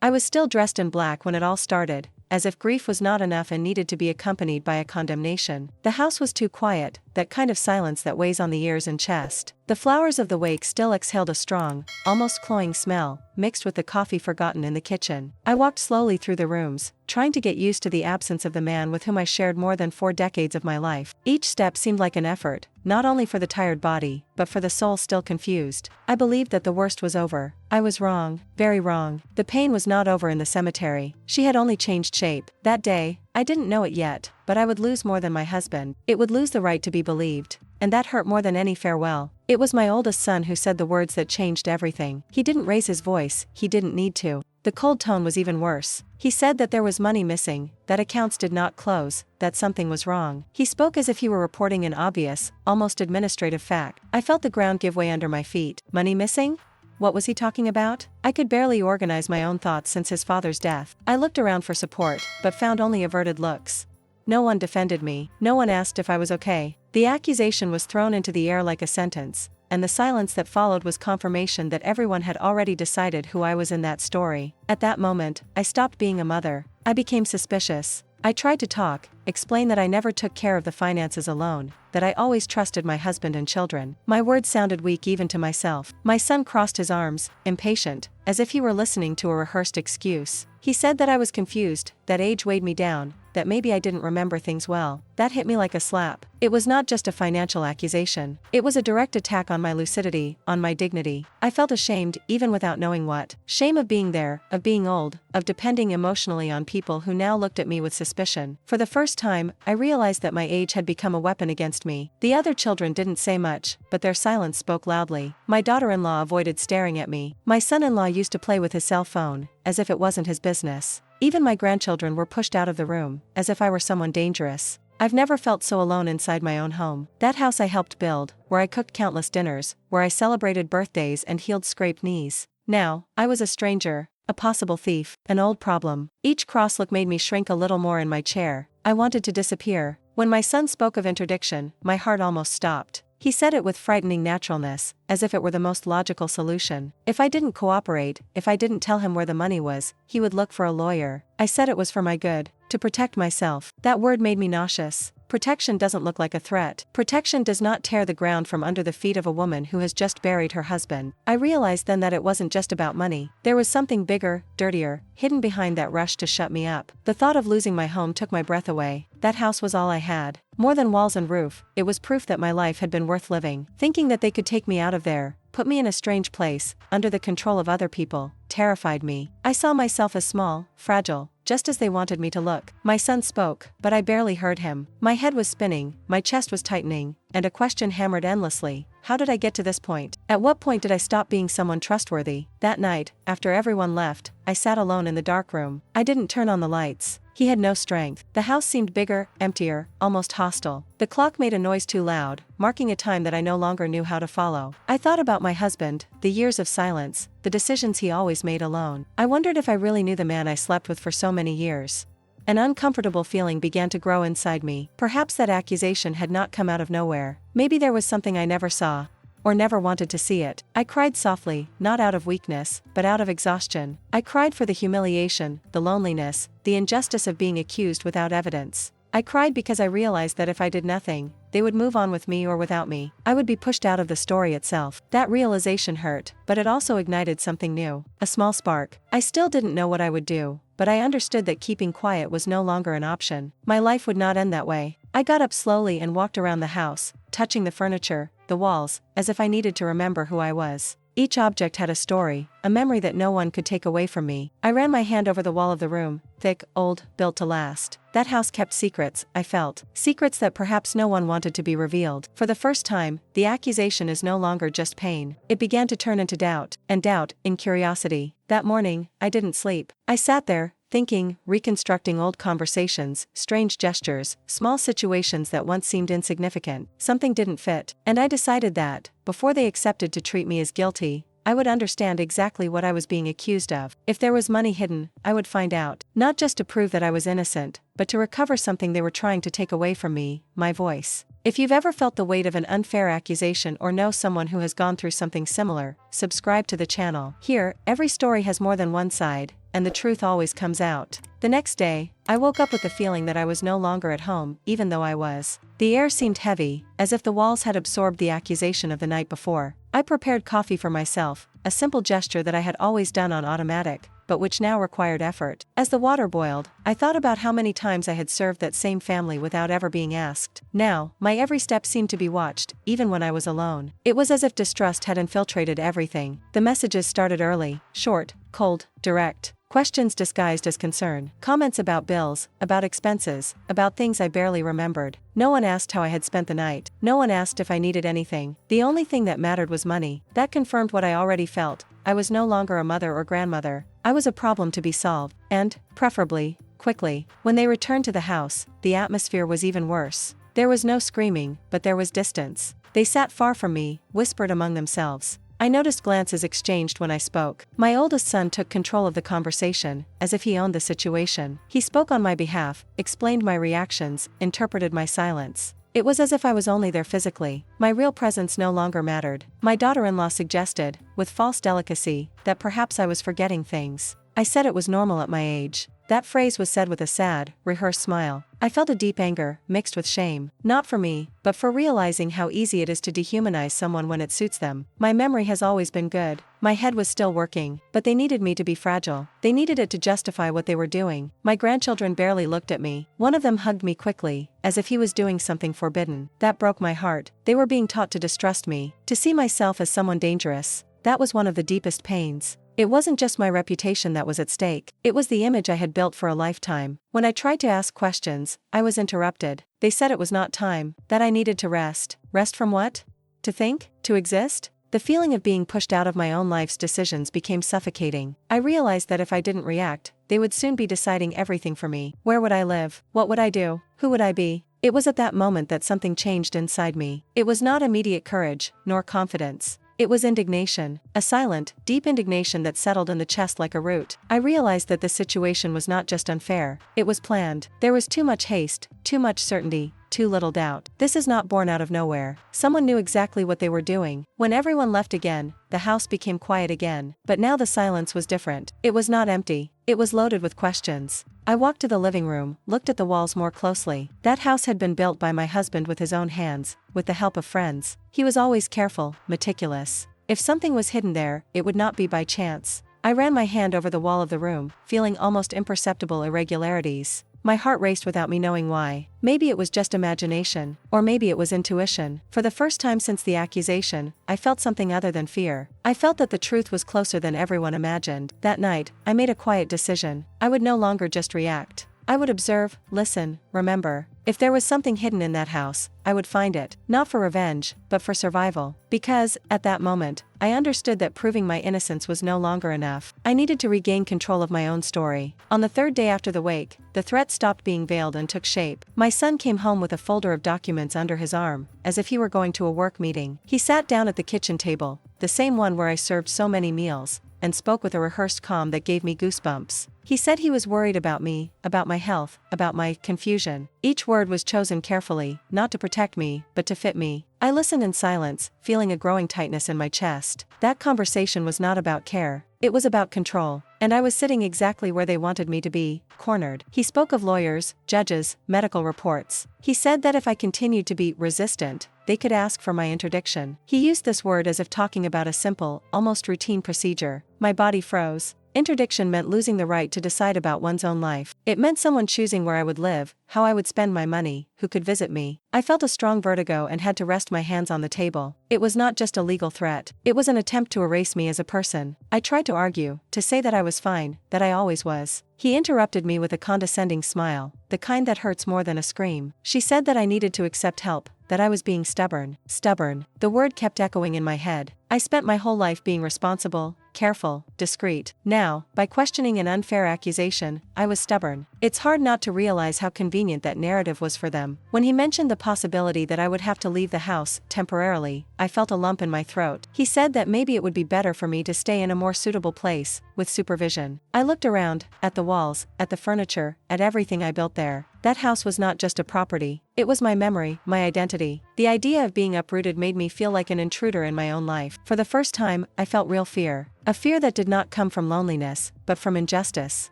I was still dressed in black when it all started, as if grief was not enough and needed to be accompanied by a condemnation. The house was too quiet, that kind of silence that weighs on the ears and chest. The flowers of the wake still exhaled a strong, almost cloying smell, mixed with the coffee forgotten in the kitchen. I walked slowly through the rooms, trying to get used to the absence of the man with whom I shared more than 4 decades of my life. Each step seemed like an effort, not only for the tired body, but for the soul still confused. I believed that the worst was over. I was wrong, very wrong. The pain was not over in the cemetery. She had only changed shape. That day, I didn't know it yet, but I would lose more than my husband. It would lose the right to be believed. And that hurt more than any farewell. It was my oldest son who said the words that changed everything. He didn't raise his voice, he didn't need to. The cold tone was even worse. He said that there was money missing, that accounts did not close, that something was wrong. He spoke as if he were reporting an obvious, almost administrative fact. I felt the ground give way under my feet. Money missing? What was he talking about? I could barely organize my own thoughts since his father's death. I looked around for support, but found only averted looks. No one defended me. No one asked if I was okay. The accusation was thrown into the air like a sentence, and the silence that followed was confirmation that everyone had already decided who I was in that story. At that moment, I stopped being a mother. I became suspicious. I tried to talk, explain that I never took care of the finances alone, that I always trusted my husband and children. My words sounded weak even to myself. My son crossed his arms, impatient, as if he were listening to a rehearsed excuse. He said that I was confused, that age weighed me down, that maybe I didn't remember things well. That hit me like a slap. It was not just a financial accusation. It was a direct attack on my lucidity, on my dignity. I felt ashamed even without knowing what. Shame of being there, of being old, of depending emotionally on people who now looked at me with suspicion. For the first time, I realized that my age had become a weapon against me. The other children didn't say much, but their silence spoke loudly. My daughter-in-law avoided staring at me. My son-in-law used to play with his cell phone, as if it wasn't his business. Even my grandchildren were pushed out of the room, as if I were someone dangerous. I've never felt so alone inside my own home. That house I helped build, where I cooked countless dinners, where I celebrated birthdays and healed scraped knees. Now, I was a stranger, a possible thief, an old problem. Each cross look made me shrink a little more in my chair. I wanted to disappear. When my son spoke of interdiction, my heart almost stopped. He said it with frightening naturalness, as if it were the most logical solution. If I didn't cooperate, if I didn't tell him where the money was, he would look for a lawyer. I said it was for my good, to protect myself. That word made me nauseous. Protection doesn't look like a threat. Protection does not tear the ground from under the feet of a woman who has just buried her husband. I realized then that it wasn't just about money. There was something bigger, dirtier, hidden behind that rush to shut me up. The thought of losing my home took my breath away. That house was all I had. More than walls and roof, it was proof that my life had been worth living. Thinking that they could take me out of there, put me in a strange place, under the control of other people, terrified me. I saw myself as small, fragile, just as they wanted me to look. My son spoke, but I barely heard him. My head was spinning, my chest was tightening, and a question hammered endlessly. How did I get to this point? At what point did I stop being someone trustworthy? That night, after everyone left, I sat alone in the dark room. I didn't turn on the lights. He had no strength. The house seemed bigger, emptier, almost hostile. The clock made a noise too loud, marking a time that I no longer knew how to follow. I thought about my husband, the years of silence, the decisions he always made alone. I wondered if I really knew the man I slept with for so many years. An uncomfortable feeling began to grow inside me. Perhaps that accusation had not come out of nowhere. Maybe there was something I never saw, or never wanted to see it. I cried softly, not out of weakness, but out of exhaustion. I cried for the humiliation, the loneliness, the injustice of being accused without evidence. I cried because I realized that if I did nothing, they would move on with me or without me. I would be pushed out of the story itself. That realization hurt, but it also ignited something new. A small spark. I still didn't know what I would do, but I understood that keeping quiet was no longer an option. My life would not end that way. I got up slowly and walked around the house, touching the furniture, the walls, as if I needed to remember who I was. Each object had a story, a memory that no one could take away from me. I ran my hand over the wall of the room, thick, old, built to last. That house kept secrets, I felt. Secrets that perhaps no one wanted to be revealed. For the first time, the accusation is no longer just pain. It began to turn into doubt, and doubt, in curiosity. That morning, I didn't sleep. I sat there, thinking, reconstructing old conversations, strange gestures, small situations that once seemed insignificant. Something didn't fit, and I decided that, before they accepted to treat me as guilty, I would understand exactly what I was being accused of. If there was money hidden, I would find out. Not just to prove that I was innocent, but to recover something they were trying to take away from me, my voice. If you've ever felt the weight of an unfair accusation or know someone who has gone through something similar, subscribe to the channel. Here, every story has more than one side, and the truth always comes out. The next day, I woke up with the feeling that I was no longer at home, even though I was. The air seemed heavy, as if the walls had absorbed the accusation of the night before. I prepared coffee for myself, a simple gesture that I had always done on automatic, but which now required effort. As the water boiled, I thought about how many times I had served that same family without ever being asked. Now, my every step seemed to be watched, even when I was alone. It was as if distrust had infiltrated everything. The messages started early, short, cold, direct. Questions disguised as concern. Comments about bills, about expenses, about things I barely remembered. No one asked how I had spent the night. No one asked if I needed anything. The only thing that mattered was money. That confirmed what I already felt. I was no longer a mother or grandmother. I was a problem to be solved, and, preferably, quickly. When they returned to the house, the atmosphere was even worse. There was no screaming, but there was distance. They sat far from me, whispered among themselves. I noticed glances exchanged when I spoke. My oldest son took control of the conversation, as if he owned the situation. He spoke on my behalf, explained my reactions, interpreted my silence. It was as if I was only there physically. My real presence no longer mattered. My daughter-in-law suggested, with false delicacy, that perhaps I was forgetting things. I said it was normal at my age. That phrase was said with a sad, rehearsed smile. I felt a deep anger, mixed with shame. Not for me, but for realizing how easy it is to dehumanize someone when it suits them. My memory has always been good. My head was still working, but they needed me to be fragile. They needed it to justify what they were doing. My grandchildren barely looked at me. One of them hugged me quickly, as if he was doing something forbidden. That broke my heart. They were being taught to distrust me, to see myself as someone dangerous. That was one of the deepest pains. It wasn't just my reputation that was at stake. It was the image I had built for a lifetime. When I tried to ask questions, I was interrupted. They said it was not time, that I needed to rest. Rest from what? To think? To exist? The feeling of being pushed out of my own life's decisions became suffocating. I realized that if I didn't react, they would soon be deciding everything for me. Where would I live? What would I do? Who would I be? It was at that moment that something changed inside me. It was not immediate courage, nor confidence. It was indignation, a silent, deep indignation that settled in the chest like a root. I realized that the situation was not just unfair, it was planned. There was too much haste, too much certainty, too little doubt. This is not born out of nowhere. Someone knew exactly what they were doing. When everyone left again, the house became quiet again. But now the silence was different. It was not empty. It was loaded with questions. I walked to the living room, looked at the walls more closely. That house had been built by my husband with his own hands, with the help of friends. He was always careful, meticulous. If something was hidden there, it would not be by chance. I ran my hand over the wall of the room, feeling almost imperceptible irregularities. My heart raced without me knowing why. Maybe it was just imagination, or maybe it was intuition. For the first time since the accusation, I felt something other than fear. I felt that the truth was closer than everyone imagined. That night, I made a quiet decision. I would no longer just react. I would observe, listen, remember. If there was something hidden in that house, I would find it, not for revenge, but for survival. Because, at that moment, I understood that proving my innocence was no longer enough. I needed to regain control of my own story. On the third day after the wake, the threat stopped being veiled and took shape. My son came home with a folder of documents under his arm, as if he were going to a work meeting. He sat down at the kitchen table, the same one where I served so many meals, and spoke with a rehearsed calm that gave me goosebumps. He said he was worried about me, about my health, about my confusion. Each word was chosen carefully, not to protect me, but to fit me. I listened in silence, feeling a growing tightness in my chest. That conversation was not about care. It was about control, and I was sitting exactly where they wanted me to be, cornered. He spoke of lawyers, judges, medical reports. He said that if I continued to be resistant, they could ask for my interdiction. He used this word as if talking about a simple, almost routine procedure. My body froze. Interdiction meant losing the right to decide about one's own life. It meant someone choosing where I would live, how I would spend my money, who could visit me. I felt a strong vertigo and had to rest my hands on the table. It was not just a legal threat. It was an attempt to erase me as a person. I tried to argue, to say that I was fine, that I always was. He interrupted me with a condescending smile, the kind that hurts more than a scream. She said that I needed to accept help, that I was being stubborn. Stubborn. The word kept echoing in my head. I spent my whole life being responsible, careful, discreet. Now, by questioning an unfair accusation, I was stubborn. It's hard not to realize how convenient that narrative was for them. When he mentioned the possibility that I would have to leave the house, temporarily, I felt a lump in my throat. He said that maybe it would be better for me to stay in a more suitable place, with supervision. I looked around, at the walls, at the furniture, at everything I built there. That house was not just a property, it was my memory, my identity. The idea of being uprooted made me feel like an intruder in my own life. For the first time, I felt real fear. A fear that did not come from loneliness, but from injustice.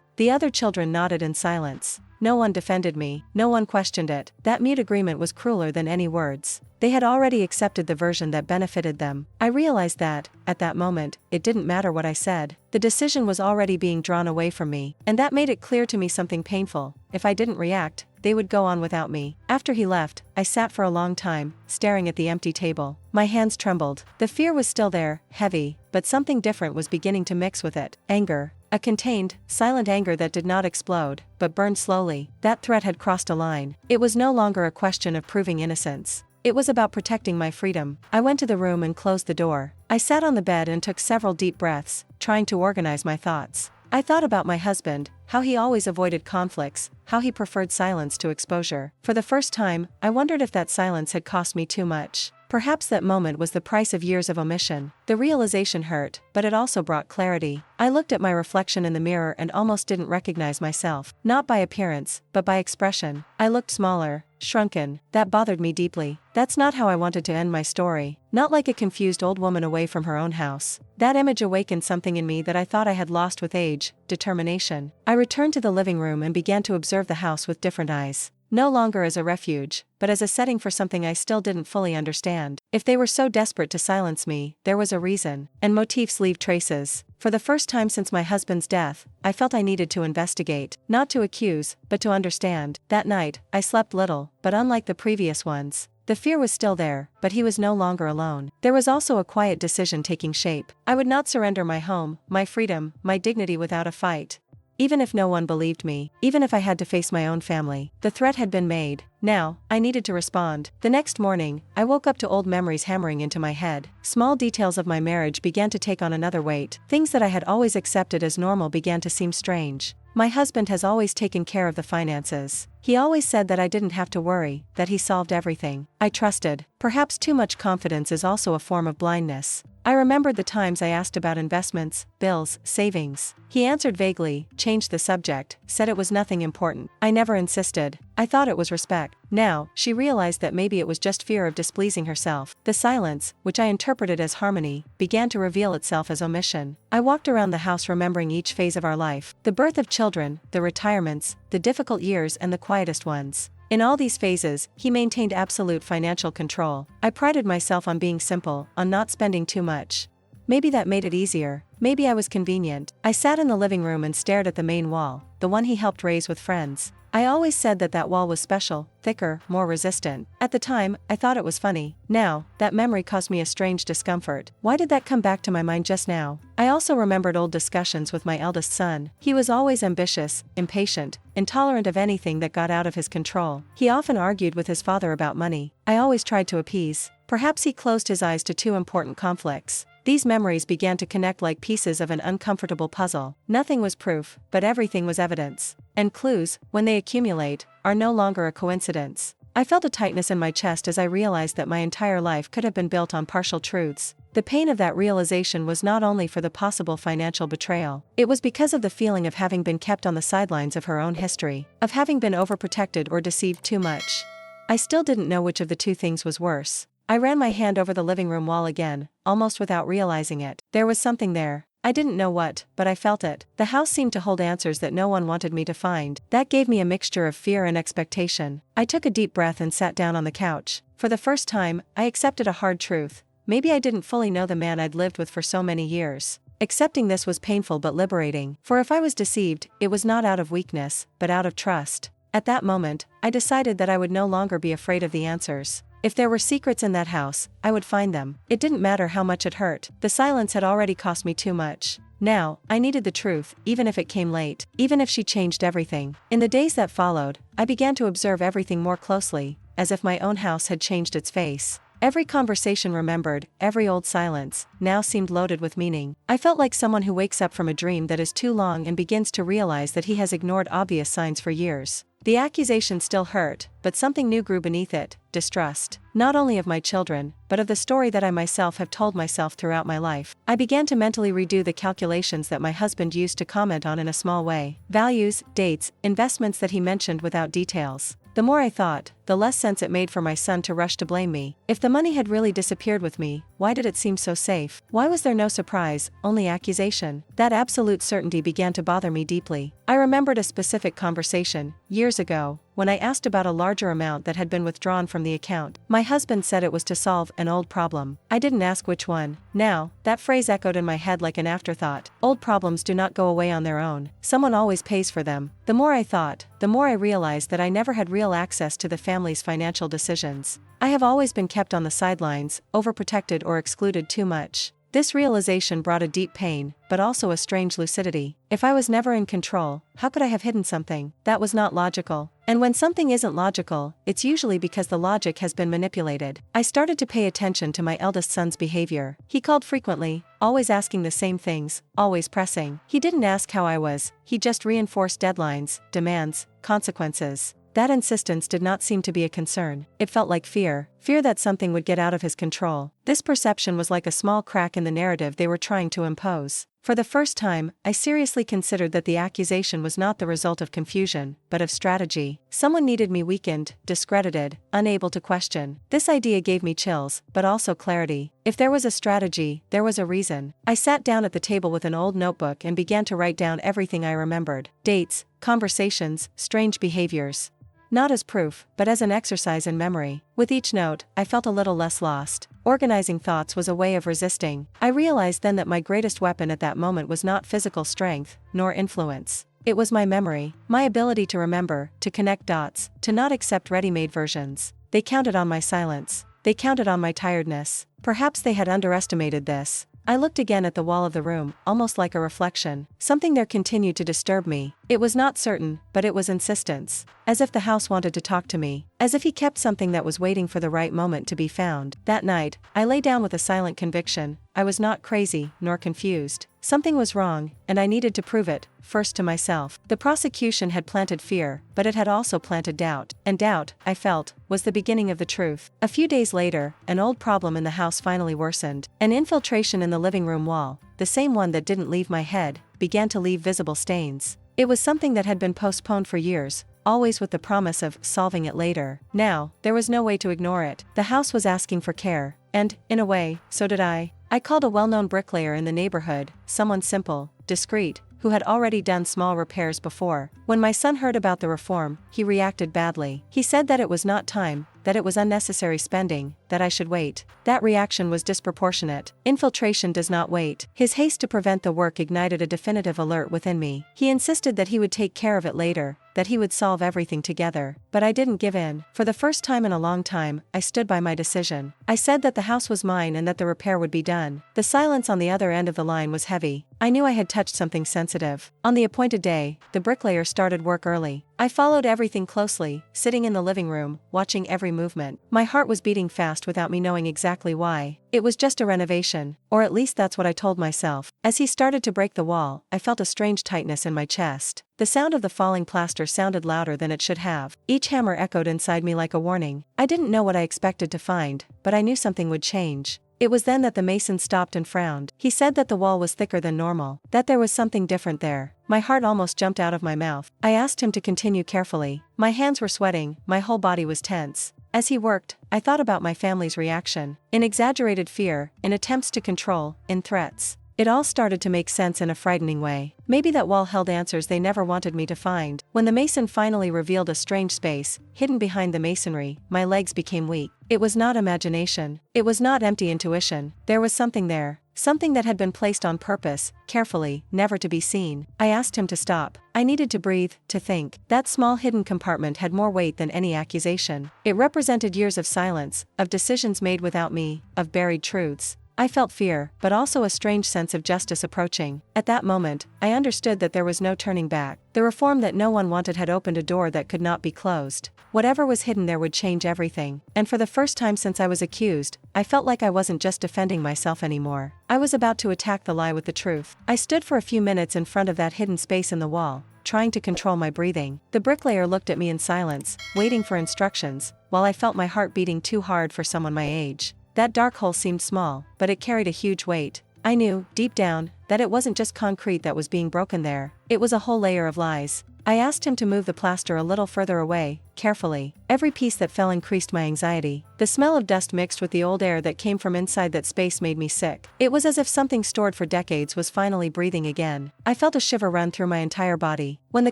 The other children nodded in silence. No one defended me, no one questioned it. That mute agreement was crueler than any words. They had already accepted the version that benefited them. I realized that, at that moment, it didn't matter what I said. The decision was already being drawn away from me, and that made it clear to me something painful. If I didn't react, they would go on without me. After he left, I sat for a long time, staring at the empty table. My hands trembled. The fear was still there, heavy, but something different was beginning to mix with it. Anger. A contained, silent anger that did not explode, but burned slowly. That threat had crossed a line. It was no longer a question of proving innocence. It was about protecting my freedom. I went to the room and closed the door. I sat on the bed and took several deep breaths, trying to organize my thoughts. I thought about my husband, how he always avoided conflicts, how he preferred silence to exposure. For the first time, I wondered if that silence had cost me too much. Perhaps that moment was the price of years of omission. The realization hurt, but it also brought clarity. I looked at my reflection in the mirror and almost didn't recognize myself. Not by appearance, but by expression. I looked smaller, shrunken. That bothered me deeply. That's not how I wanted to end my story. Not like a confused old woman away from her own house. That image awakened something in me that I thought I had lost with age: determination. I returned to the living room and began to observe the house with different eyes. No longer as a refuge, but as a setting for something I still didn't fully understand. If they were so desperate to silence me, there was a reason. And motifs leave traces. For the first time since my husband's death, I felt I needed to investigate, not to accuse, but to understand. That night, I slept little, but unlike the previous ones, the fear was still there, but he was no longer alone. There was also a quiet decision taking shape. I would not surrender my home, my freedom, my dignity without a fight. Even if no one believed me, even if I had to face my own family, the threat had been made. Now, I needed to respond. The next morning, I woke up to old memories hammering into my head. Small details of my marriage began to take on another weight. Things that I had always accepted as normal began to seem strange. My husband has always taken care of the finances. He always said that I didn't have to worry, that he solved everything. I trusted. Perhaps too much confidence is also a form of blindness. I remembered the times I asked about investments, bills, savings. He answered vaguely, changed the subject, said it was nothing important. I never insisted. I thought it was respect. Now, she realized that maybe it was just fear of displeasing herself. The silence, which I interpreted as harmony, began to reveal itself as omission. I walked around the house remembering each phase of our life. The birth of children, the retirements, the difficult years and the quietest ones. In all these phases, he maintained absolute financial control. I prided myself on being simple, on not spending too much. Maybe that made it easier. Maybe I was convenient. I sat in the living room and stared at the main wall, the one he helped raise with friends. I always said that that wall was special, thicker, more resistant. At the time, I thought it was funny. Now, that memory caused me a strange discomfort. Why did that come back to my mind just now? I also remembered old discussions with my eldest son. He was always ambitious, impatient, intolerant of anything that got out of his control. He often argued with his father about money. I always tried to appease. Perhaps he closed his eyes to two important conflicts. These memories began to connect like pieces of an uncomfortable puzzle. Nothing was proof, but everything was evidence. And clues, when they accumulate, are no longer a coincidence. I felt a tightness in my chest as I realized that my entire life could have been built on partial truths. The pain of that realization was not only for the possible financial betrayal. It was because of the feeling of having been kept on the sidelines of her own history, of having been overprotected or deceived too much. I still didn't know which of the two things was worse. I ran my hand over the living room wall again, almost without realizing it. There was something there. I didn't know what, but I felt it. The house seemed to hold answers that no one wanted me to find. That gave me a mixture of fear and expectation. I took a deep breath and sat down on the couch. For the first time, I accepted a hard truth. Maybe I didn't fully know the man I'd lived with for so many years. Accepting this was painful but liberating, for if I was deceived, it was not out of weakness, but out of trust. At that moment, I decided that I would no longer be afraid of the answers. If there were secrets in that house, I would find them. It didn't matter how much it hurt. The silence had already cost me too much. Now, I needed the truth, even if it came late, even if she changed everything. In the days that followed, I began to observe everything more closely, as if my own house had changed its face. Every conversation remembered, every old silence, now seemed loaded with meaning. I felt like someone who wakes up from a dream that is too long and begins to realize that he has ignored obvious signs for years. The accusation still hurt, but something new grew beneath it: distrust. Not only of my children, but of the story that I myself have told myself throughout my life. I began to mentally redo the calculations that my husband used to comment on in a small way. Values, dates, investments that he mentioned without details. The more I thought, the less sense it made for my son to rush to blame me. If the money had really disappeared with me, why did it seem so safe? Why was there no surprise, only accusation? That absolute certainty began to bother me deeply. I remembered a specific conversation, years ago, when I asked about a larger amount that had been withdrawn from the account. My husband said it was to solve an old problem. I didn't ask which one. Now, that phrase echoed in my head like an afterthought. Old problems do not go away on their own. Someone always pays for them. The more I thought, the more I realized that I never had real access to the family's financial decisions. I have always been kept on the sidelines, overprotected or excluded too much. This realization brought a deep pain, but also a strange lucidity. If I was never in control, how could I have hidden something? That was not logical. And when something isn't logical, it's usually because the logic has been manipulated. I started to pay attention to my eldest son's behavior. He called frequently, always asking the same things, always pressing. He didn't ask how I was, he just reinforced deadlines, demands, consequences. That insistence did not seem to be a concern. It felt like fear that something would get out of his control. This perception was like a small crack in the narrative they were trying to impose. For the first time, I seriously considered that the accusation was not the result of confusion, but of strategy. Someone needed me weakened, discredited, unable to question. This idea gave me chills, but also clarity. If there was a strategy, there was a reason. I sat down at the table with an old notebook and began to write down everything I remembered. Dates, conversations, strange behaviors. Not as proof, but as an exercise in memory. With each note, I felt a little less lost. Organizing thoughts was a way of resisting. I realized then that my greatest weapon at that moment was not physical strength, nor influence. It was my memory, my ability to remember, to connect dots, to not accept ready-made versions. They counted on my silence. They counted on my tiredness. Perhaps they had underestimated this. I looked again at the wall of the room, almost like a reflection. Something there continued to disturb me. It was not certain, but it was insistence. As if the house wanted to talk to me. As if he kept something that was waiting for the right moment to be found. That night, I lay down with a silent conviction. I was not crazy, nor confused. Something was wrong, and I needed to prove it, first to myself. The prosecution had planted fear, but it had also planted doubt. And doubt, I felt, was the beginning of the truth. A few days later, an old problem in the house finally worsened. An infiltration in the living room wall, the same one that didn't leave my head, began to leave visible stains. It was something that had been postponed for years, always with the promise of solving it later. Now, there was no way to ignore it. The house was asking for care, and, in a way, so did I. I called a well-known bricklayer in the neighborhood, someone simple, discreet, who had already done small repairs before. When my son heard about the reform, he reacted badly. He said that it was not time, that it was unnecessary spending, that I should wait. That reaction was disproportionate. Infiltration does not wait. His haste to prevent the work ignited a definitive alert within me. He insisted that he would take care of it later, that he would solve everything together. But I didn't give in. For the first time in a long time, I stood by my decision. I said that the house was mine and that the repair would be done. The silence on the other end of the line was heavy. I knew I had touched something sensitive. On the appointed day, the bricklayer started work early. I followed everything closely, sitting in the living room, watching every movement. My heart was beating fast without me knowing exactly why. It was just a renovation, or at least that's what I told myself. As he started to break the wall, I felt a strange tightness in my chest. The sound of the falling plaster sounded louder than it should have. Each hammer echoed inside me like a warning. I didn't know what I expected to find, but I knew something would change. It was then that the mason stopped and frowned. He said that the wall was thicker than normal, that there was something different there. My heart almost jumped out of my mouth. I asked him to continue carefully. My hands were sweating, my whole body was tense. As he worked, I thought about my family's reaction. In exaggerated fear, in attempts to control, in threats. It all started to make sense in a frightening way. Maybe that wall held answers they never wanted me to find. When the mason finally revealed a strange space, hidden behind the masonry, my legs became weak. It was not imagination. It was not empty intuition. There was something there. Something that had been placed on purpose, carefully, never to be seen. I asked him to stop. I needed to breathe, to think. That small hidden compartment had more weight than any accusation. It represented years of silence, of decisions made without me, of buried truths. I felt fear, but also a strange sense of justice approaching. At that moment, I understood that there was no turning back. The reform that no one wanted had opened a door that could not be closed. Whatever was hidden there would change everything. And for the first time since I was accused, I felt like I wasn't just defending myself anymore. I was about to attack the lie with the truth. I stood for a few minutes in front of that hidden space in the wall, trying to control my breathing. The bricklayer looked at me in silence, waiting for instructions, while I felt my heart beating too hard for someone my age. That dark hole seemed small, but it carried a huge weight. I knew, deep down, that it wasn't just concrete that was being broken there. It was a whole layer of lies. I asked him to move the plaster a little further away, carefully. Every piece that fell increased my anxiety. The smell of dust mixed with the old air that came from inside that space made me sick. It was as if something stored for decades was finally breathing again. I felt a shiver run through my entire body. When the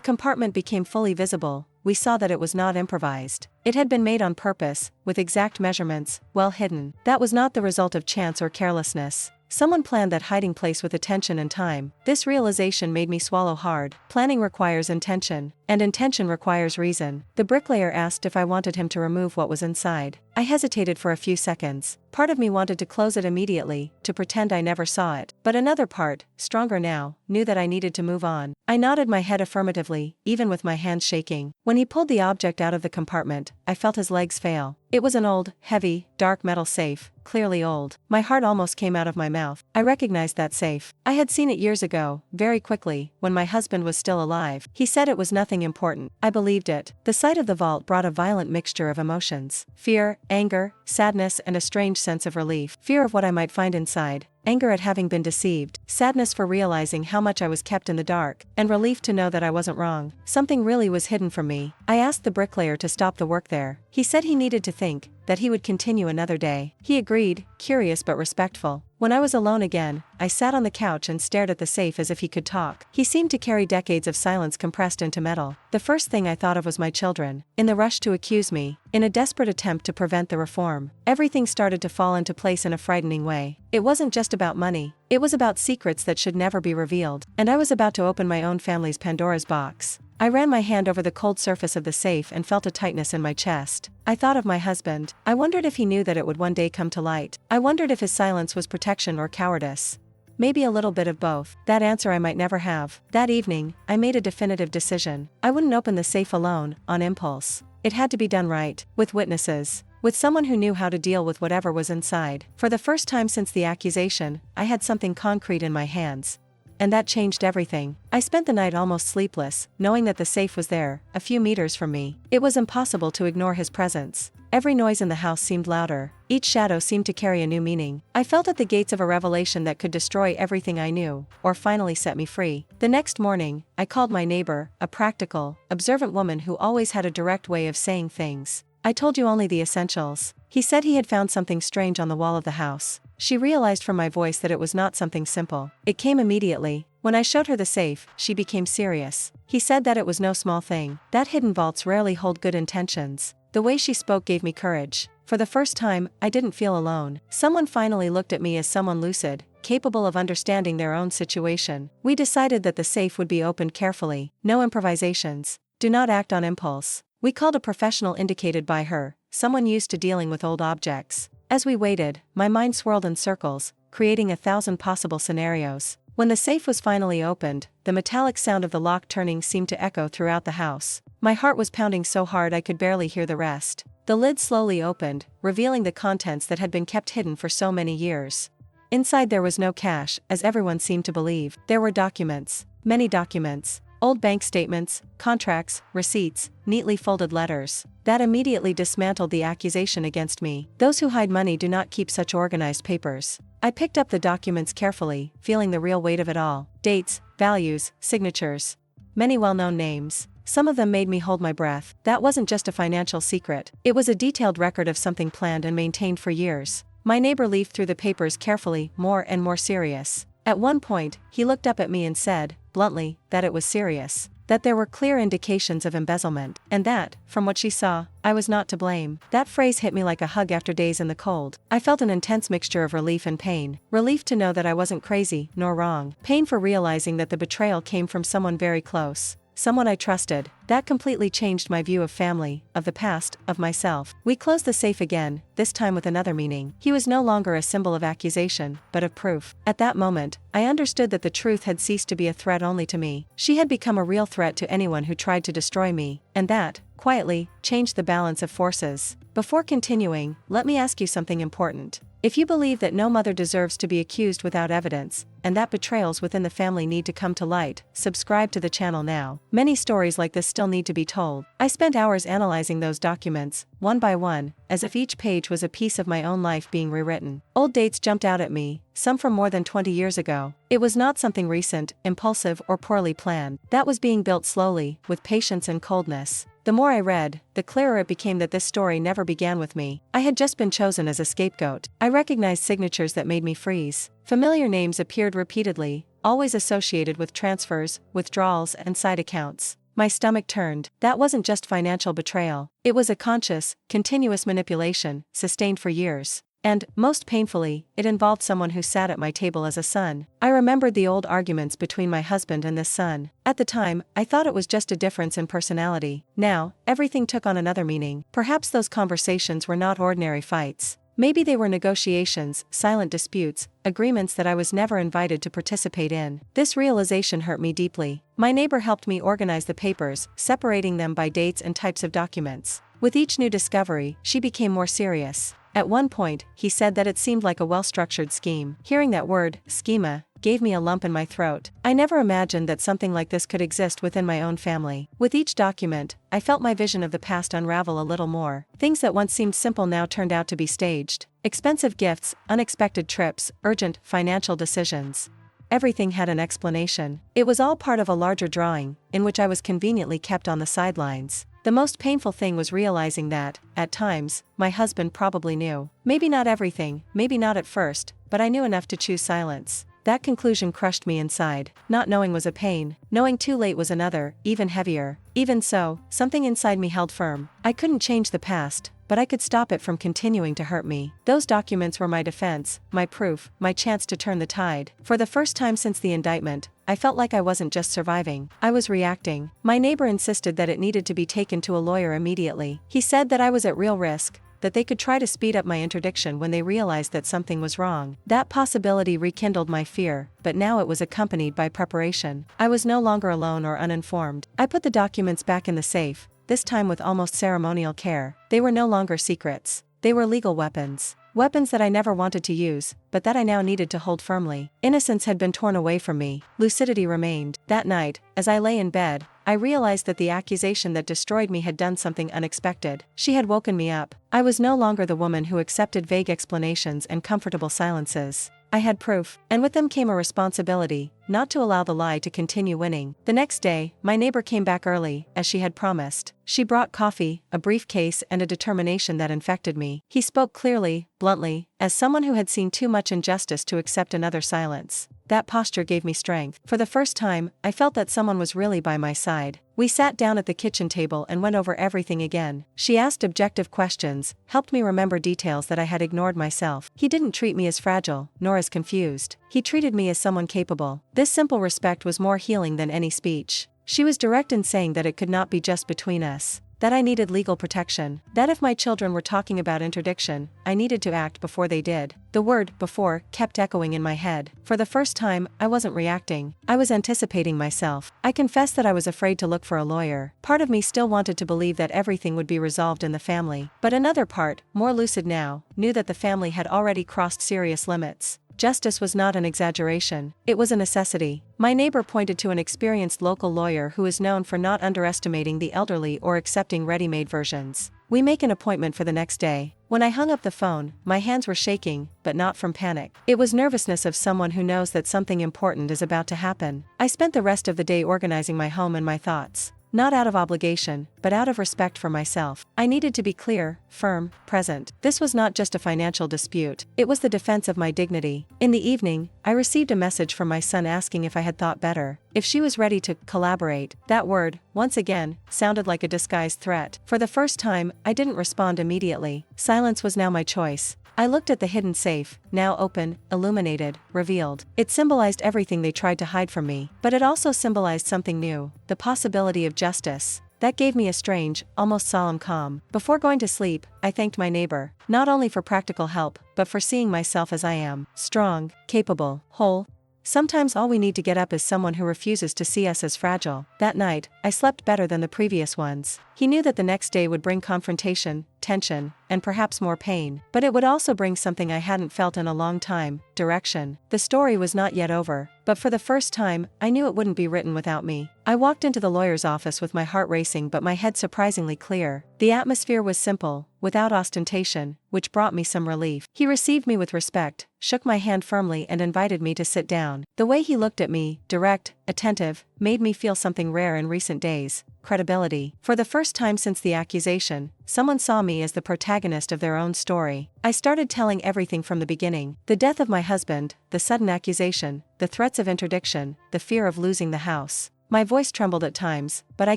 compartment became fully visible, we saw that it was not improvised. It had been made on purpose, with exact measurements, well hidden. That was not the result of chance or carelessness. Someone planned that hiding place with attention and time. This realization made me swallow hard. Planning requires intention, and intention requires reason. The bricklayer asked if I wanted him to remove what was inside. I hesitated for a few seconds. Part of me wanted to close it immediately, to pretend I never saw it. But another part, stronger now, knew that I needed to move on. I nodded my head affirmatively, even with my hands shaking. When he pulled the object out of the compartment, I felt his legs fail. It was an old, heavy, dark metal safe, clearly old. My heart almost came out of my mouth. I recognized that safe. I had seen it years ago, very quickly, when my husband was still alive. He said it was nothing important. I believed it. The sight of the vault brought a violent mixture of emotions. Fear, anger, sadness, and a strange sense of relief. Fear of what I might find inside. Anger at having been deceived, sadness for realizing how much I was kept in the dark, and relief to know that I wasn't wrong. Something really was hidden from me. I asked the bricklayer to stop the work there. He said he needed to think, that he would continue another day. He agreed, curious but respectful. When I was alone again, I sat on the couch and stared at the safe as if he could talk. He seemed to carry decades of silence compressed into metal. The first thing I thought of was my children. In the rush to accuse me, in a desperate attempt to prevent the reform, everything started to fall into place in a frightening way. It wasn't just about money. It was about secrets that should never be revealed. And I was about to open my own family's Pandora's box. I ran my hand over the cold surface of the safe and felt a tightness in my chest. I thought of my husband. I wondered if he knew that it would one day come to light. I wondered if his silence was protection or cowardice. Maybe a little bit of both. That answer I might never have. That evening, I made a definitive decision. I wouldn't open the safe alone, on impulse. It had to be done right, with witnesses. With someone who knew how to deal with whatever was inside. For the first time since the accusation, I had something concrete in my hands. And that changed everything. I spent the night almost sleepless, knowing that the safe was there, a few meters from me. It was impossible to ignore his presence. Every noise in the house seemed louder. Each shadow seemed to carry a new meaning. I felt at the gates of a revelation that could destroy everything I knew, or finally set me free. The next morning, I called my neighbor, a practical, observant woman who always had a direct way of saying things. I told you only the essentials. He said he had found something strange on the wall of the house. She realized from my voice that it was not something simple. It came immediately. When I showed her the safe, she became serious. He said that it was no small thing. That hidden vaults rarely hold good intentions. The way she spoke gave me courage. For the first time, I didn't feel alone. Someone finally looked at me as someone lucid, capable of understanding their own situation. We decided that the safe would be opened carefully. No improvisations. Do not act on impulse. We called a professional indicated by her, someone used to dealing with old objects. As we waited, my mind swirled in circles, creating 1,000 possible scenarios. When the safe was finally opened, the metallic sound of the lock turning seemed to echo throughout the house. My heart was pounding so hard I could barely hear the rest. The lid slowly opened, revealing the contents that had been kept hidden for so many years. Inside there was no cash, as everyone seemed to believe. There were documents, many documents. Old bank statements, contracts, receipts, neatly folded letters. That immediately dismantled the accusation against me. Those who hide money do not keep such organized papers. I picked up the documents carefully, feeling the real weight of it all. Dates, values, signatures. Many well-known names. Some of them made me hold my breath. That wasn't just a financial secret. It was a detailed record of something planned and maintained for years. My neighbor leafed through the papers carefully, more and more serious. At one point, he looked up at me and said, bluntly, that it was serious. That there were clear indications of embezzlement, and that, from what she saw, I was not to blame. That phrase hit me like a hug after days in the cold. I felt an intense mixture of relief and pain. Relief to know that I wasn't crazy, nor wrong. Pain for realizing that the betrayal came from someone very close. someone I trusted. That completely changed my view of family, of the past, of myself. We closed the safe again, this time with another meaning. He was no longer a symbol of accusation, but of proof. At that moment, I understood that the truth had ceased to be a threat only to me. She had become a real threat to anyone who tried to destroy me, and that, quietly, changed the balance of forces. Before continuing, let me ask you something important. If you believe that no mother deserves to be accused without evidence, and that betrayals within the family need to come to light, subscribe to the channel now. Many stories like this still need to be told. I spent hours analyzing those documents, one by one, as if each page was a piece of my own life being rewritten. Old dates jumped out at me, some from more than 20 years ago. It was not something recent, impulsive, or poorly planned. That was being built slowly, with patience and coldness. The more I read, the clearer it became that this story never began with me. I had just been chosen as a scapegoat. I recognized signatures that made me freeze. Familiar names appeared repeatedly, always associated with transfers, withdrawals, and side accounts. My stomach turned. That wasn't just financial betrayal. It was a conscious, continuous manipulation, sustained for years. And, most painfully, it involved someone who sat at my table as a son. I remembered the old arguments between my husband and this son. At the time, I thought it was just a difference in personality. Now, everything took on another meaning. Perhaps those conversations were not ordinary fights. Maybe they were negotiations, silent disputes, agreements that I was never invited to participate in. This realization hurt me deeply. My neighbor helped me organize the papers, separating them by dates and types of documents. With each new discovery, she became more serious. At one point, he said that it seemed like a well-structured scheme. Hearing that word, schema, gave me a lump in my throat. I never imagined that something like this could exist within my own family. With each document, I felt my vision of the past unravel a little more. Things that once seemed simple now turned out to be staged. Expensive gifts, unexpected trips, urgent financial decisions. Everything had an explanation. It was all part of a larger drawing, in which I was conveniently kept on the sidelines. The most painful thing was realizing that, at times, my husband probably knew. Maybe not everything, maybe not at first, but I knew enough to choose silence. That conclusion crushed me inside. Not knowing was a pain. Knowing too late was another, even heavier. Even so, something inside me held firm. I couldn't change the past, but I could stop it from continuing to hurt me. Those documents were my defense, my proof, my chance to turn the tide. For the first time since the indictment, I felt like I wasn't just surviving, I was reacting. My neighbor insisted that it needed to be taken to a lawyer immediately. He said that I was at real risk, that they could try to speed up my interdiction when they realized that something was wrong. That possibility rekindled my fear, but now it was accompanied by preparation. I was no longer alone or uninformed. I put the documents back in the safe, this time with almost ceremonial care. They were no longer secrets. They were legal weapons. Weapons that I never wanted to use, but that I now needed to hold firmly. Innocence had been torn away from me. Lucidity remained. That night, as I lay in bed, I realized that the accusation that destroyed me had done something unexpected. She had woken me up. I was no longer the woman who accepted vague explanations and comfortable silences. I had proof, and with them came a responsibility, not to allow the lie to continue winning. The next day, my neighbor came back early, as she had promised. She brought coffee, a briefcase, and a determination that infected me. He spoke clearly, bluntly, as someone who had seen too much injustice to accept another silence. That posture gave me strength. For the first time, I felt that someone was really by my side. We sat down at the kitchen table and went over everything again. She asked objective questions, helped me remember details that I had ignored myself. He didn't treat me as fragile, nor as confused. He treated me as someone capable. This simple respect was more healing than any speech. She was direct in saying that it could not be just between us. That I needed legal protection. That if my children were talking about interdiction, I needed to act before they did. The word before kept echoing in my head. For the first time, I wasn't reacting. I was anticipating myself. I confess that I was afraid to look for a lawyer. Part of me still wanted to believe that everything would be resolved in the family. But another part, more lucid now, knew that the family had already crossed serious limits. Justice was not an exaggeration, it was a necessity. My neighbor pointed to an experienced local lawyer who is known for not underestimating the elderly or accepting ready-made versions. We make an appointment for the next day. When I hung up the phone, my hands were shaking, but not from panic. It was nervousness of someone who knows that something important is about to happen. I spent the rest of the day organizing my home and my thoughts. Not out of obligation, but but out of respect for myself. I needed to be clear, firm, present. This was not just a financial dispute, it was the defense of my dignity. In the evening, I received a message from my son asking if I had thought better, if she was ready to collaborate. That word, once again, sounded like a disguised threat. For the first time, I didn't respond immediately. Silence was now my choice. I looked at the hidden safe, now open, illuminated, revealed. It symbolized everything they tried to hide from me, but it also symbolized something new, the possibility of justice. That gave me a strange, almost solemn calm. Before going to sleep, I thanked my neighbor, not only for practical help, but for seeing myself as I am, strong, capable, whole. Sometimes all we need to get up is someone who refuses to see us as fragile. That night, I slept better than the previous ones. He knew that the next day would bring confrontation, tension, and perhaps more pain, but it would also bring something I hadn't felt in a long time, direction. The story was not yet over, but for the first time, I knew it wouldn't be written without me. I walked into the lawyer's office with my heart racing but my head surprisingly clear. The atmosphere was simple, without ostentation, which brought me some relief. He received me with respect, shook my hand firmly and invited me to sit down. The way he looked at me, direct, attentive, made me feel something rare in recent days, credibility. For the first time since the accusation, someone saw me as the protagonist of their own story. I started telling everything from the beginning: the death of my husband, the sudden accusation, the threats of interdiction, the fear of losing the house. My voice trembled at times, but I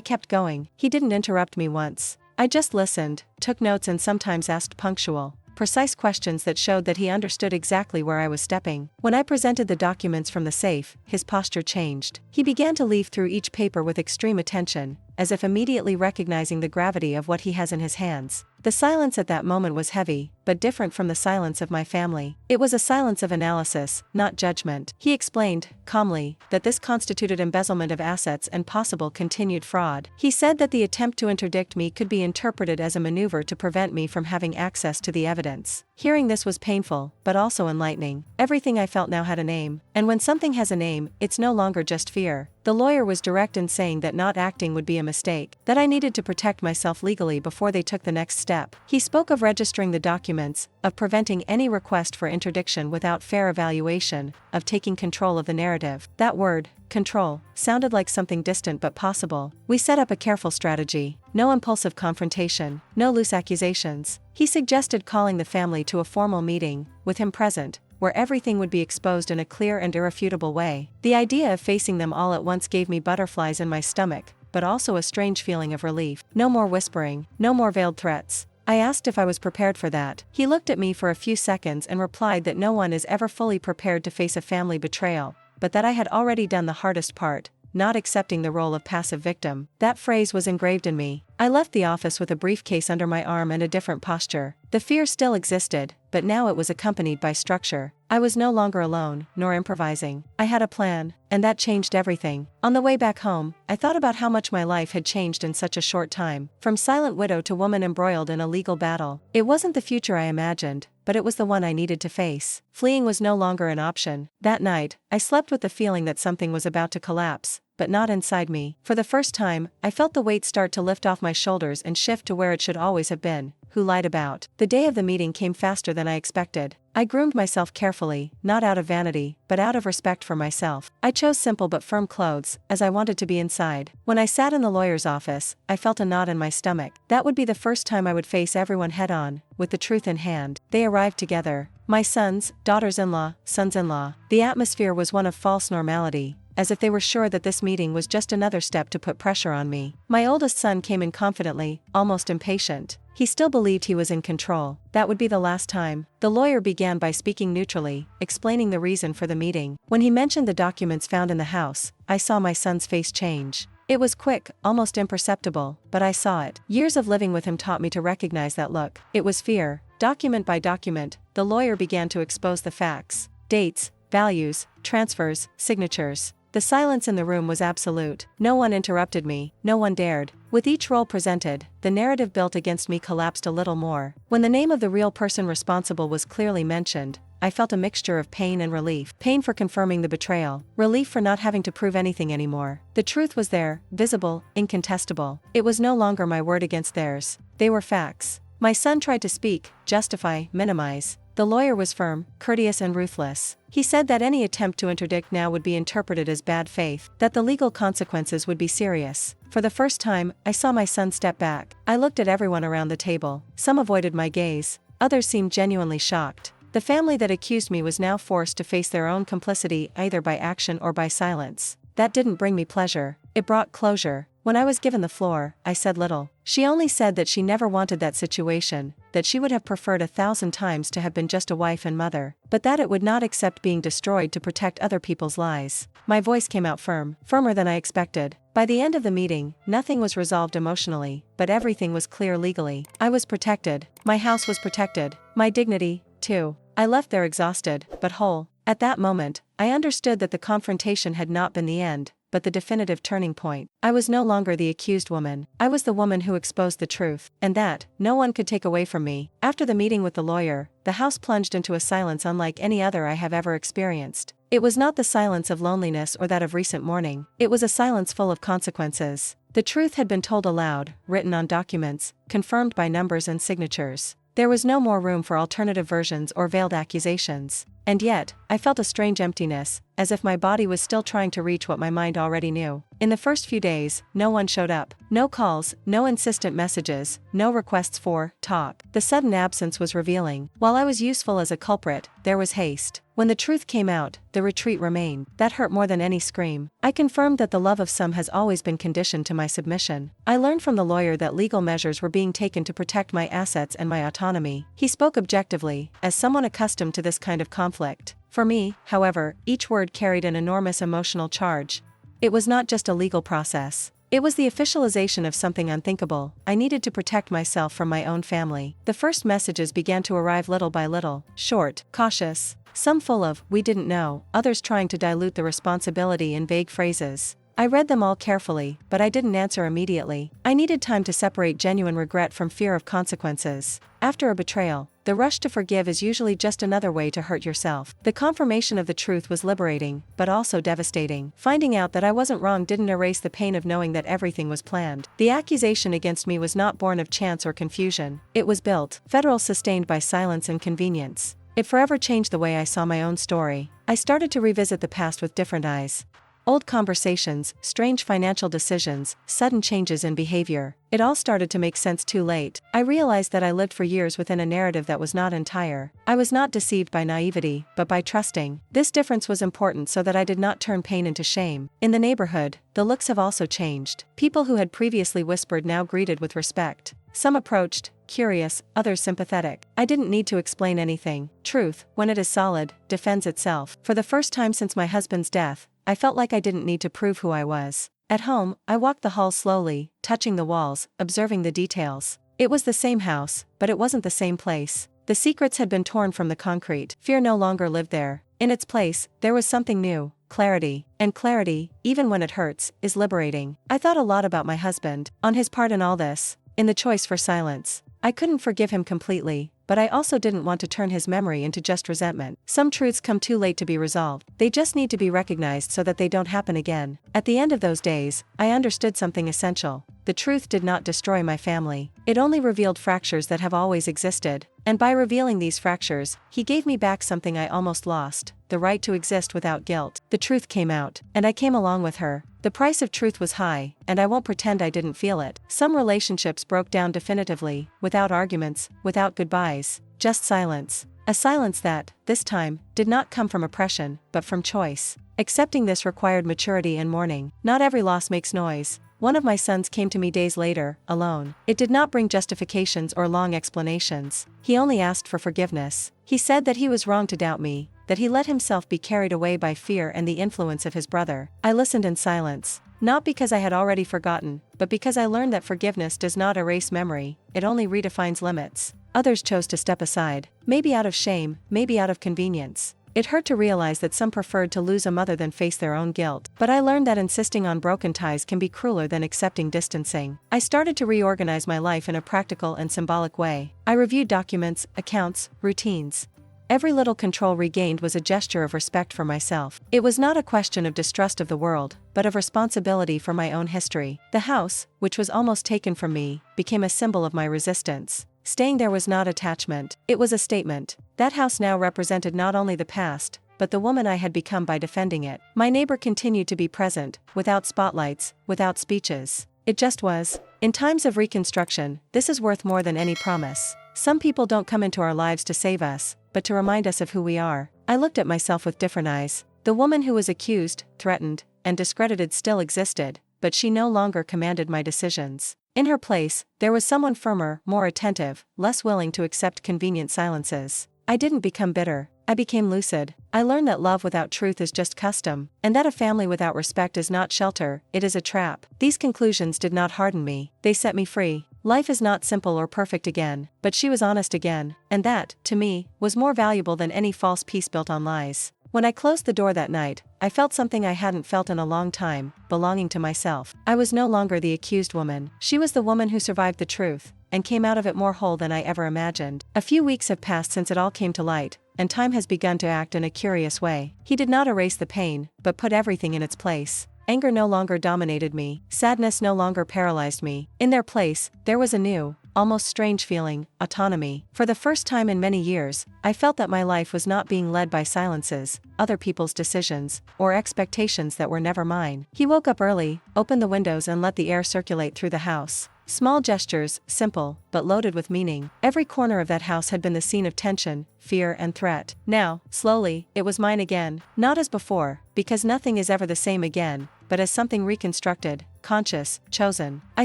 kept going. He didn't interrupt me once. I just listened, took notes and sometimes asked punctual, precise questions that showed that he understood exactly where I was stepping. When I presented the documents from the safe, his posture changed. He began to leaf through each paper with extreme attention, as if immediately recognizing the gravity of what he has in his hands. The silence at that moment was heavy, but different from the silence of my family. It was a silence of analysis, not judgment. He explained, calmly, that this constituted embezzlement of assets and possible continued fraud. He said that the attempt to interdict me could be interpreted as a maneuver to prevent me from having access to the evidence. Hearing this was painful, but also enlightening. Everything I felt now had a name, and when something has a name, it's no longer just fear. The lawyer was direct in saying that not acting would be a mistake, that I needed to protect myself legally before they took the next step. He spoke of registering the documents, of preventing any request for interdiction without fair evaluation, of taking control of the narrative. That word, control, sounded like something distant but possible. We set up a careful strategy. No impulsive confrontation, no loose accusations. He suggested calling the family to a formal meeting, with him present, where everything would be exposed in a clear and irrefutable way. The idea of facing them all at once gave me butterflies in my stomach, but also a strange feeling of relief. No more whispering, no more veiled threats. I asked if I was prepared for that. He looked at me for a few seconds and replied that no one is ever fully prepared to face a family betrayal, but that I had already done the hardest part, not accepting the role of passive victim. That phrase was engraved in me. I left the office with a briefcase under my arm and a different posture. The fear still existed, but now it was accompanied by structure. I was no longer alone, nor improvising. I had a plan, and that changed everything. On the way back home, I thought about how much my life had changed in such a short time, from silent widow to woman embroiled in a legal battle. It wasn't the future I imagined, but it was the one I needed to face. Fleeing was no longer an option. That night, I slept with the feeling that something was about to collapse, but not inside me. For the first time, I felt the weight start to lift off my shoulders and shift to where it should always have been. Who lied about? The day of the meeting came faster than I expected. I groomed myself carefully, not out of vanity, but out of respect for myself. I chose simple but firm clothes, as I wanted to be inside. When I sat in the lawyer's office, I felt a knot in my stomach. That would be the first time I would face everyone head-on, with the truth in hand. They arrived together. My sons, daughters-in-law, sons-in-law. The atmosphere was one of false normality, as if they were sure that this meeting was just another step to put pressure on me. My oldest son came in confidently, almost impatient. He still believed he was in control. That would be the last time. The lawyer began by speaking neutrally, explaining the reason for the meeting. When he mentioned the documents found in the house, I saw my son's face change. It was quick, almost imperceptible, but I saw it. Years of living with him taught me to recognize that look. It was fear. Document by document, the lawyer began to expose the facts. Dates, values, transfers, signatures. The silence in the room was absolute. No one interrupted me, no one dared. With each role presented, the narrative built against me collapsed a little more. When the name of the real person responsible was clearly mentioned, I felt a mixture of pain and relief. Pain for confirming the betrayal, relief for not having to prove anything anymore. The truth was there, visible, incontestable. It was no longer my word against theirs. They were facts. My son tried to speak, justify, minimize. The lawyer was firm, courteous and ruthless. He said that any attempt to interdict now would be interpreted as bad faith, that the legal consequences would be serious. For the first time, I saw my son step back. I looked at everyone around the table. Some avoided my gaze. Others seemed genuinely shocked. The family that accused me was now forced to face their own complicity either by action or by silence. That didn't bring me pleasure. It brought closure. When I was given the floor, I said little. She only said that she never wanted that situation, that she would have preferred 1,000 times to have been just a wife and mother, but that it would not accept being destroyed to protect other people's lies. My voice came out firm, firmer than I expected. By the end of the meeting, nothing was resolved emotionally, but everything was clear legally. I was protected. My house was protected. My dignity, too. I left there exhausted, but whole. At that moment, I understood that the confrontation had not been the end, but the definitive turning point. I was no longer the accused woman. I was the woman who exposed the truth, and that, no one could take away from me. After the meeting with the lawyer, the house plunged into a silence unlike any other I have ever experienced. It was not the silence of loneliness or that of recent mourning. It was a silence full of consequences. The truth had been told aloud, written on documents, confirmed by numbers and signatures. There was no more room for alternative versions or veiled accusations. And yet, I felt a strange emptiness, as if my body was still trying to reach what my mind already knew. In the first few days, no one showed up. No calls, no insistent messages, no requests for talk. The sudden absence was revealing. While I was useful as a culprit, there was haste. When the truth came out, the retreat remained. That hurt more than any scream. I confirmed that the love of some has always been conditioned to my submission. I learned from the lawyer that legal measures were being taken to protect my assets and my autonomy. He spoke objectively, as someone accustomed to this kind of conflict. For me, however, each word carried an enormous emotional charge. It was not just a legal process. It was the officialization of something unthinkable. I needed to protect myself from my own family. The first messages began to arrive little by little, short, cautious, some full of, "we didn't know," others trying to dilute the responsibility in vague phrases. I read them all carefully, but I didn't answer immediately. I needed time to separate genuine regret from fear of consequences. After a betrayal, the rush to forgive is usually just another way to hurt yourself. The confirmation of the truth was liberating, but also devastating. Finding out that I wasn't wrong didn't erase the pain of knowing that everything was planned. The accusation against me was not born of chance or confusion. It was built, federal, sustained by silence and convenience. It forever changed the way I saw my own story. I started to revisit the past with different eyes. Old conversations, strange financial decisions, sudden changes in behavior. It all started to make sense too late. I realized that I lived for years within a narrative that was not entire. I was not deceived by naivety, but by trusting. This difference was important so that I did not turn pain into shame. In the neighborhood, the looks have also changed. People who had previously whispered now greeted with respect. Some approached, curious, others sympathetic. I didn't need to explain anything. Truth, when it is solid, defends itself. For the first time since my husband's death, I felt like I didn't need to prove who I was. At home, I walked the halls slowly, touching the walls, observing the details. It was the same house, but it wasn't the same place. The secrets had been torn from the concrete. Fear no longer lived there. In its place, there was something new, clarity. And clarity, even when it hurts, is liberating. I thought a lot about my husband, on his part in all this, in the choice for silence. I couldn't forgive him completely, but I also didn't want to turn his memory into just resentment. Some truths come too late to be resolved. They just need to be recognized so that they don't happen again. At the end of those days, I understood something essential. The truth did not destroy my family. It only revealed fractures that have always existed. And by revealing these fractures, he gave me back something I almost lost, the right to exist without guilt. The truth came out, and I came along with her. The price of truth was high, and I won't pretend I didn't feel it. Some relationships broke down definitively, without arguments, without goodbyes, just silence. A silence that, this time, did not come from oppression, but from choice. Accepting this required maturity and mourning. Not every loss makes noise. One of my sons came to me days later, alone. It did not bring justifications or long explanations. He only asked for forgiveness. He said that he was wrong to doubt me, that he let himself be carried away by fear and the influence of his brother. I listened in silence, not because I had already forgotten, but because I learned that forgiveness does not erase memory, it only redefines limits. Others chose to step aside, maybe out of shame, maybe out of convenience. It hurt to realize that some preferred to lose a mother than face their own guilt. But I learned that insisting on broken ties can be crueler than accepting distancing. I started to reorganize my life in a practical and symbolic way. I reviewed documents, accounts, routines. Every little control regained was a gesture of respect for myself. It was not a question of distrust of the world, but of responsibility for my own history. The house, which was almost taken from me, became a symbol of my resistance. Staying there was not attachment, it was a statement. That house now represented not only the past, but the woman I had become by defending it. My neighbor continued to be present, without spotlights, without speeches. It just was. In times of reconstruction, this is worth more than any promise. Some people don't come into our lives to save us, but to remind us of who we are. I looked at myself with different eyes. The woman who was accused, threatened, and discredited still existed, but she no longer commanded my decisions. In her place, there was someone firmer, more attentive, less willing to accept convenient silences. I didn't become bitter. I became lucid. I learned that love without truth is just custom, and that a family without respect is not shelter, it is a trap. These conclusions did not harden me, they set me free. Life is not simple or perfect again, but she was honest again, and that, to me, was more valuable than any false peace built on lies. When I closed the door that night, I felt something I hadn't felt in a long time, belonging to myself. I was no longer the accused woman. She was the woman who survived the truth, and came out of it more whole than I ever imagined. A few weeks have passed since it all came to light, and time has begun to act in a curious way. He did not erase the pain, but put everything in its place. Anger no longer dominated me, sadness no longer paralyzed me. In their place, there was a new, almost strange feeling, autonomy. For the first time in many years, I felt that my life was not being led by silences, other people's decisions, or expectations that were never mine. He woke up early, opened the windows and let the air circulate through the house. Small gestures, simple, but loaded with meaning. Every corner of that house had been the scene of tension, fear and threat. Now, slowly, it was mine again. Not as before, because nothing is ever the same again, but as something reconstructed, conscious, chosen. I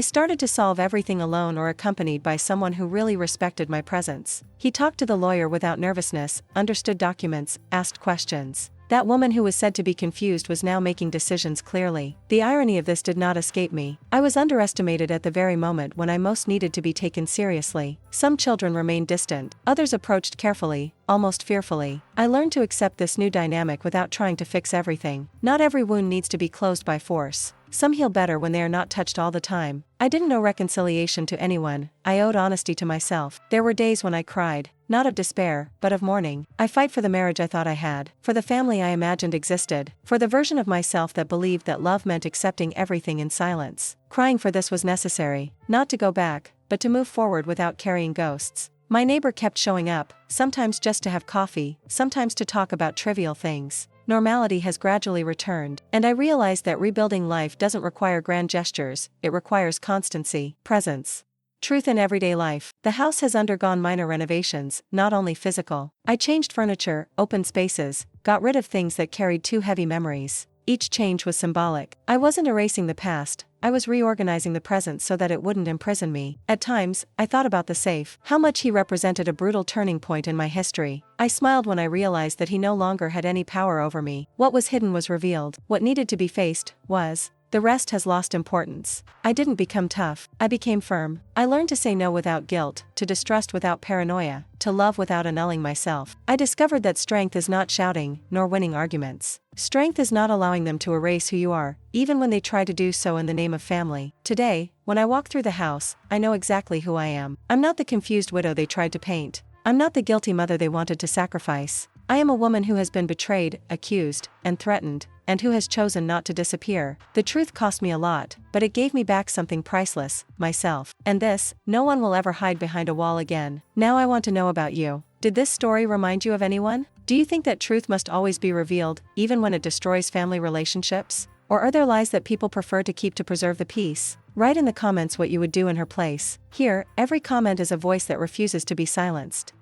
started to solve everything alone or accompanied by someone who really respected my presence. He talked to the lawyer without nervousness, understood documents, asked questions. That woman who was said to be confused was now making decisions clearly. The irony of this did not escape me. I was underestimated at the very moment when I most needed to be taken seriously. Some children remained distant, others approached carefully, almost fearfully. I learned to accept this new dynamic without trying to fix everything. Not every wound needs to be closed by force. Some heal better when they are not touched all the time. I didn't owe reconciliation to anyone, I owed honesty to myself. There were days when I cried, not of despair, but of mourning. I fight for the marriage I thought I had, for the family I imagined existed, for the version of myself that believed that love meant accepting everything in silence. Crying for this was necessary, not to go back, but to move forward without carrying ghosts. My neighbor kept showing up, sometimes just to have coffee, sometimes to talk about trivial things. Normality has gradually returned, and I realized that rebuilding life doesn't require grand gestures, it requires constancy, presence. Truth in everyday life. The house has undergone minor renovations, not only physical. I changed furniture, opened spaces, got rid of things that carried too heavy memories. Each change was symbolic. I wasn't erasing the past, I was reorganizing the present so that it wouldn't imprison me. At times, I thought about the safe, how much he represented a brutal turning point in my history. I smiled when I realized that he no longer had any power over me. What was hidden was revealed. What needed to be faced, was. The rest has lost importance. I didn't become tough, I became firm. I learned to say no without guilt, to distrust without paranoia, to love without annulling myself. I discovered that strength is not shouting, nor winning arguments. Strength is not allowing them to erase who you are, even when they try to do so in the name of family. Today, when I walk through the house, I know exactly who I am. I'm not the confused widow they tried to paint. I'm not the guilty mother they wanted to sacrifice. I am a woman who has been betrayed, accused, and threatened, and who has chosen not to disappear. The truth cost me a lot, but it gave me back something priceless, myself. And this, no one will ever hide behind a wall again. Now I want to know about you. Did this story remind you of anyone? Do you think that truth must always be revealed, even when it destroys family relationships? Or are there lies that people prefer to keep to preserve the peace? Write in the comments what you would do in her place. Here, every comment is a voice that refuses to be silenced.